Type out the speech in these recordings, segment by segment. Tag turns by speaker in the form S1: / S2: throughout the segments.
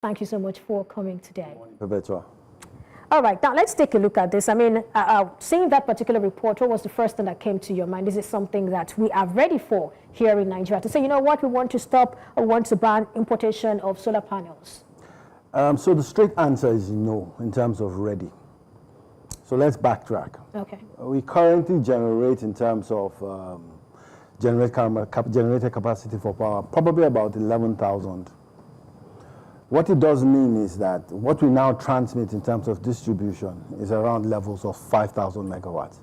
S1: Thank you so much for coming today.
S2: Perpetua.
S1: All right, now let's take a look at this. I mean, seeing that particular report, what was the first thing that came to your mind? Is it something that we are ready for here in Nigeria to say, you know what, we want to stop or want to ban importation of solar panels?
S2: So the straight answer is no in terms of ready. So let's backtrack.
S1: Okay.
S2: We currently generate in terms of generated capacity for power, probably about 11,000. What it does mean is that what we now transmit in terms of distribution is around levels of 5,000 megawatts.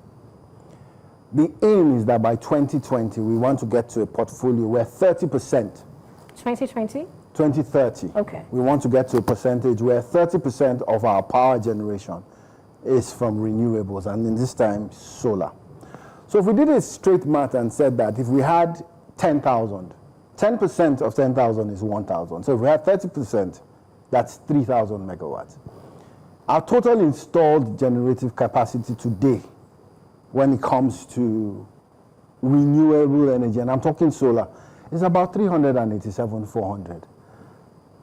S2: The aim is that by 2020, we want to get to a portfolio where 30%.
S1: 2020?
S2: 2030.
S1: Okay.
S2: We want to get to a percentage where 30% of our power generation is from renewables, and in this time, solar. So if we did a straight math and said that if we had 10,000, 10% of 10,000 is 1,000. So if we have 30%, that's 3,000 megawatts. Our total installed generative capacity today, when it comes to renewable energy, and I'm talking solar, is about 387,400.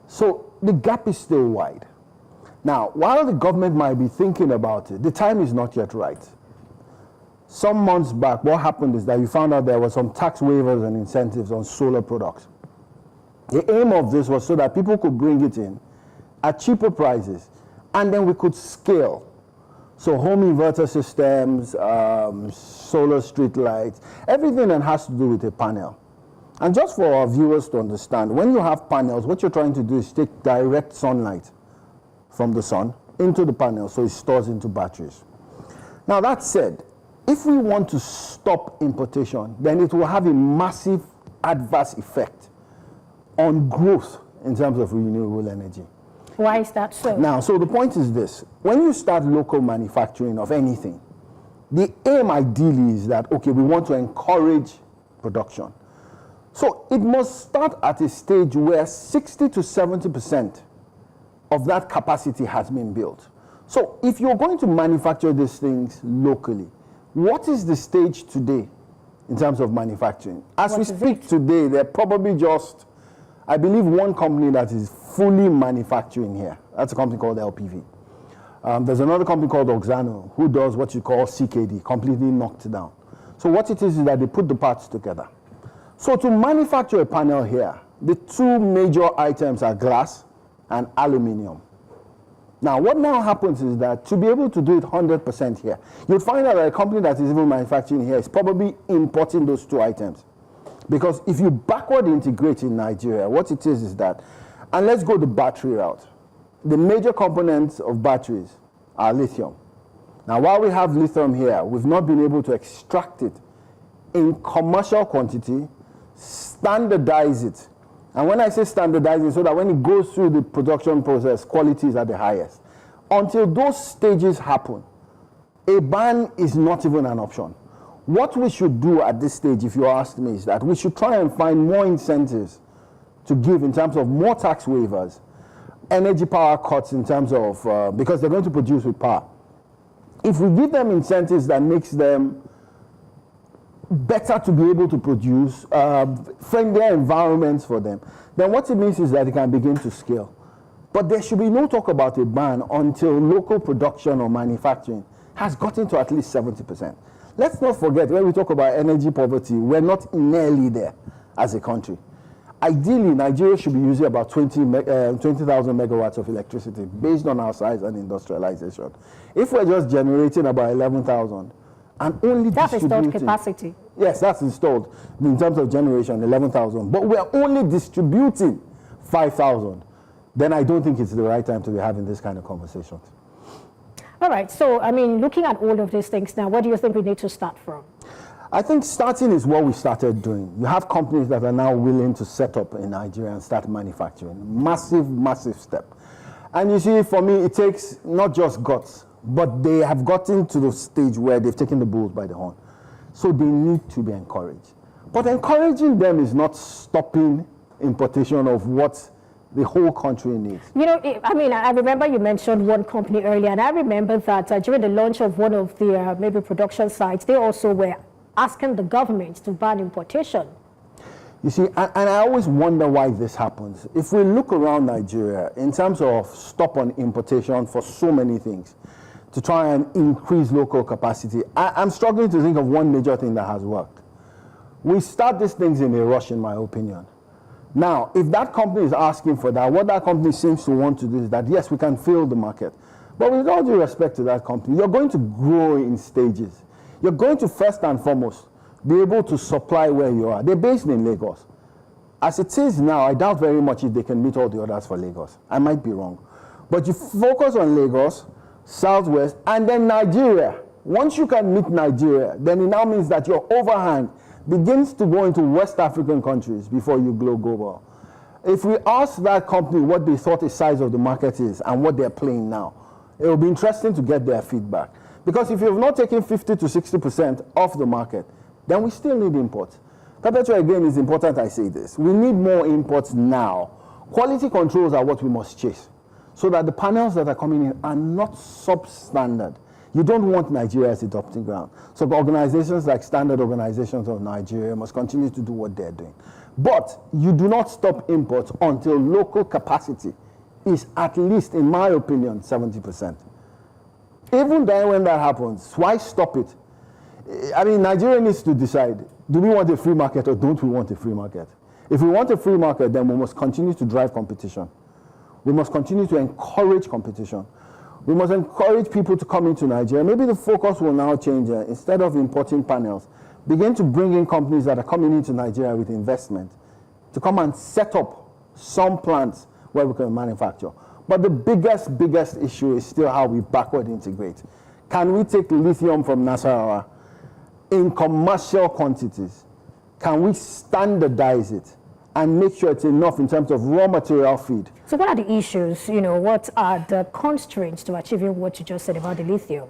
S2: So the gap is still wide. Now, while the government might be thinking about it, the time is not yet right. Some months back, what happened is that you found out there were some tax waivers and incentives on solar products. The aim of this was so that people could bring it in at cheaper prices, and then we could scale. So home inverter systems, solar street lights, everything that has to do with a panel. And just for our viewers to understand, when you have panels, what you're trying to do is take direct sunlight from the sun into the panel, so it stores into batteries. Now that said, if we want to stop importation, then it will have a massive adverse effect on growth in terms of renewable energy.
S1: Why is that so?
S2: Now, so the point is this. When you start local manufacturing of anything, the aim ideally is that, okay, we want to encourage production. So it must start at a stage where 60 to 70% of that capacity has been built. So if you're going to manufacture these things locally, what is the stage today in terms of manufacturing? As we speak today, there are probably just, I believe, one company that is fully manufacturing here. That's a company called LPV. There's another company called Oxano who does what you call CKD, completely knocked down. So what it is that they put the parts together. So to manufacture a panel here, the two major items are glass and aluminium. Now, what now happens is that to be able to do it 100% here, you'll find out that a company that is even manufacturing here is probably importing those two items. Because if you backward integrate in Nigeria, what it is that, and let's go the battery route. The major components of batteries are lithium. Now, while we have lithium here, we've not been able to extract it in commercial quantity, standardize it. And when I say standardizing, so that when it goes through the production process, quality is at the highest. Until those stages happen, a ban is not even an option. What we should do at this stage, if you ask me, is that we should try and find more incentives to give in terms of more tax waivers, energy power cuts in terms of, because they're going to produce with power. If we give them incentives that makes them better to be able to produce, friendlier environments for them, then what it means is that it can begin to scale. But there should be no talk about a ban until local production or manufacturing has gotten to at least 70%. Let's not forget, when we talk about energy poverty, we're not nearly there as a country. Ideally, Nigeria should be using about 20,000 megawatts of electricity based on our size and industrialization. If we're just generating about 11,000, and only
S1: that's
S2: distributing...
S1: installed capacity.
S2: Yes, that's installed in terms of generation, 11,000. But we're only distributing 5,000. Then I don't think it's the right time to be having this kind of conversations.
S1: All right. So, I mean, looking at all of these things now, what do you think we need to start from?
S2: I think starting is what we started doing. You have companies that are now willing to set up in Nigeria and start manufacturing. Massive, massive step. And you see, for me, it takes not just guts, but they have gotten to the stage where they've taken the bulls by the horn. So they need to be encouraged. But encouraging them is not stopping importation of what the whole country needs. You
S1: know, I mean, I remember you mentioned one company earlier, and I remember that during the launch of one of the maybe production sites, they also were asking the government to ban importation.
S2: You see, and I always wonder why this happens. If we look around Nigeria, in terms of stop on importation for so many things, to try and increase local capacity, I'm struggling to think of one major thing that has worked. We start these things in a rush, in my opinion. Now, if that company is asking for that, what that company seems to want to do is that, yes, we can fill the market. But with all due respect to that company, you're going to grow in stages. You're going to, first and foremost, be able to supply where you are. They're based in Lagos. As it is now, I doubt very much if they can meet all the orders for Lagos. I might be wrong. But you focus on Lagos, Southwest, and then Nigeria. Once you can meet Nigeria, then it now means that your overhang begins to go into West African countries before you go global. If we ask that company what they thought the size of the market is and what they're playing now, it will be interesting to get their feedback. Because if you've not taken 50 to 60% off the market, then we still need imports. Perpetua, again, is important I say this. We need more imports now. Quality controls are what we must chase, so that the panels that are coming in are not substandard. You don't want Nigeria as a dumping ground. So organizations like Standard Organizations of Nigeria must continue to do what they're doing. But you do not stop imports until local capacity is at least, in my opinion, 70%. Even then when that happens, why stop it? I mean, Nigeria needs to decide, do we want a free market or don't we want a free market? If we want a free market, then we must continue to drive competition. We must continue to encourage competition. We must encourage people to come into Nigeria. Maybe the focus will now change. Instead of importing panels, begin to bring in companies that are coming into Nigeria with investment to come and set up some plants where we can manufacture. But the biggest issue is still how we backward integrate. Can we take lithium from Nasarawa in commercial quantities? Can we standardize it and make sure it's enough in terms of raw material feed?
S1: So what are the issues? What are the constraints to achieving what you just said about the lithium?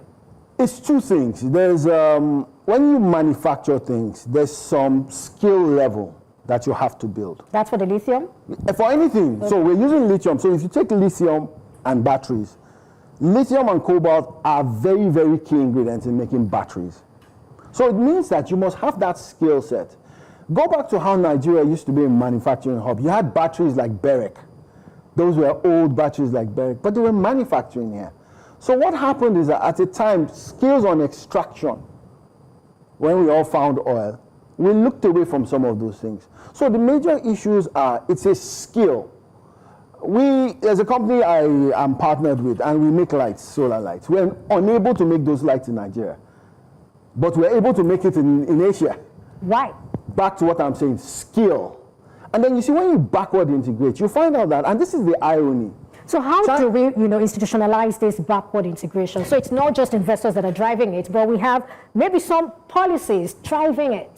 S2: It's two things. There's, when you manufacture things, there's some skill level that you have to build.
S1: That's for the lithium?
S2: For anything. Okay. So we're using lithium. So if you take lithium and batteries, lithium and cobalt are very key ingredients in making batteries. So it means that you must have that skill set. Go back to how Nigeria used to be a manufacturing hub. You had batteries like Berek. Those were old batteries like Berek, but they were manufacturing here. So what happened is that at a time, skills on extraction, when we all found oil, we looked away from some of those things. So the major issues are, it's a skill. We, as a company I am partnered with, and we make lights, solar lights. We're unable to make those lights in Nigeria, but we're able to make it in Asia.
S1: Right.
S2: Back to what I'm saying, skill. And then you see, when you backward integrate, you find out that, and this is the irony.
S1: So how do we, institutionalize this backward integration? So it's not just investors that are driving it, but we have maybe some policies driving it.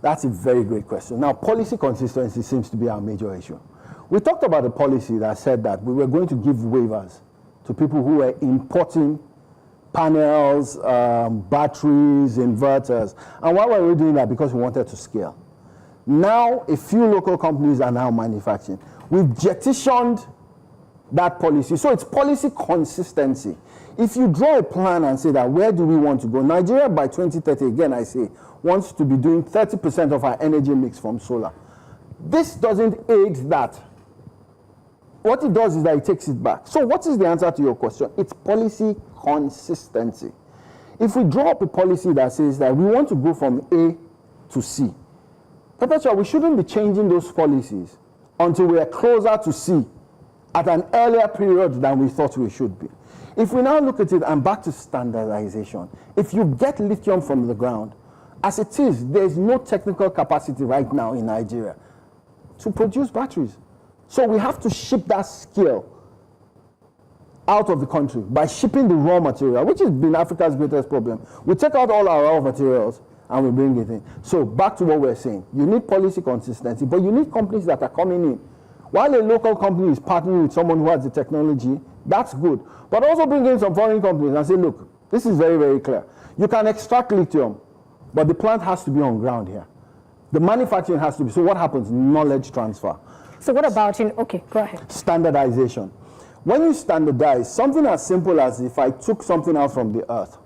S2: That's a very great question. Now, policy consistency seems to be our major issue. We talked about a policy that said that we were going to give waivers to people who were importing panels, batteries, inverters. And why were we doing that? Because we wanted to scale. Now, a few local companies are now manufacturing. We've jettisoned that policy. So it's policy consistency. If you draw a plan and say that, where do we want to go? Nigeria by 2030, again I say, wants to be doing 30% of our energy mix from solar. This doesn't aid that. What it does is that it takes it back. So what is the answer to your question? It's policy consistency. If we draw up a policy that says that we want to go from A to C, Perpetua, we shouldn't be changing those policies until we are closer to C at an earlier period than we thought we should be. If we now look at it and back to standardization, if you get lithium from the ground, as it is, there's no technical capacity right now in Nigeria to produce batteries. So we have to ship that skill out of the country by shipping the raw material, which has been Africa's greatest problem. We take out all our raw materials and we bring it in. So back to what we're saying. You need policy consistency, but you need companies that are coming in. While a local company is partnering with someone who has the technology, that's good. But also bring in some foreign companies and say, look, this is very clear. You can extract lithium, but the plant has to be on ground here. The manufacturing has to be. So what happens? Knowledge transfer. So
S1: what about okay, go ahead.
S2: Standardization. When you standardize, something as simple as if I took something out from the earth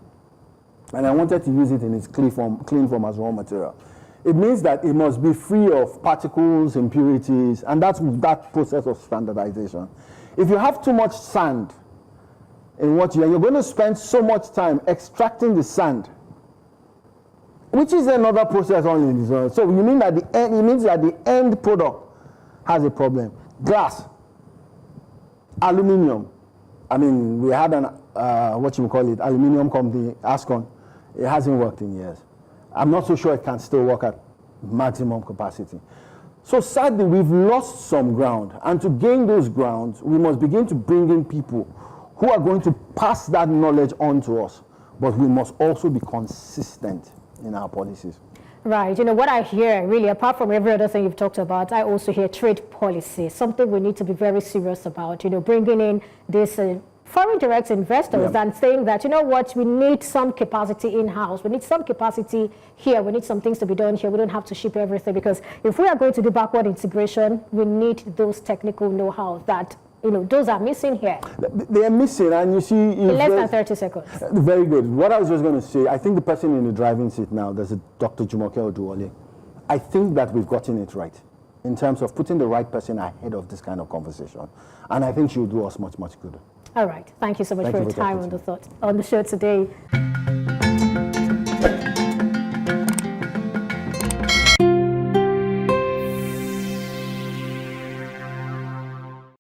S2: and I wanted to use it in its clean form as raw material, It means that it must be free of particles, impurities, and that's that process of standardization. If you have too much sand in what you're going to spend so much time extracting the sand, which is another process only. So you mean that it means that the end product has a problem. Glass, aluminium. I mean, we had an aluminium company, Ascon. It hasn't worked in years. I'm not so sure it can still work at maximum capacity. So sadly, we've lost some ground. And to gain those grounds, we must begin to bring in people who are going to pass that knowledge on to us. But we must also be consistent in our policies.
S1: Right. You know, what I hear, really, apart from every other thing you've talked about, I also hear trade policy, something we need to be very serious about, you know, bringing in this foreign direct investors and saying that, you know what, we need some capacity in-house. We need some capacity here. We need some things to be done here. We don't have to ship everything, because if we are going to do backward integration, we need those technical know-how that, you know, those are missing here.
S2: They are missing, and you see...
S1: In less than 30 seconds.
S2: Very good. What I was just going to say, I think the person in the driving seat now, there's a Dr. Jumoke Oduwole. I think that we've gotten it right in terms of putting the right person ahead of this kind of conversation. And I think she'll do us much, much good.
S1: All right. Thank you so much for your time on the show today.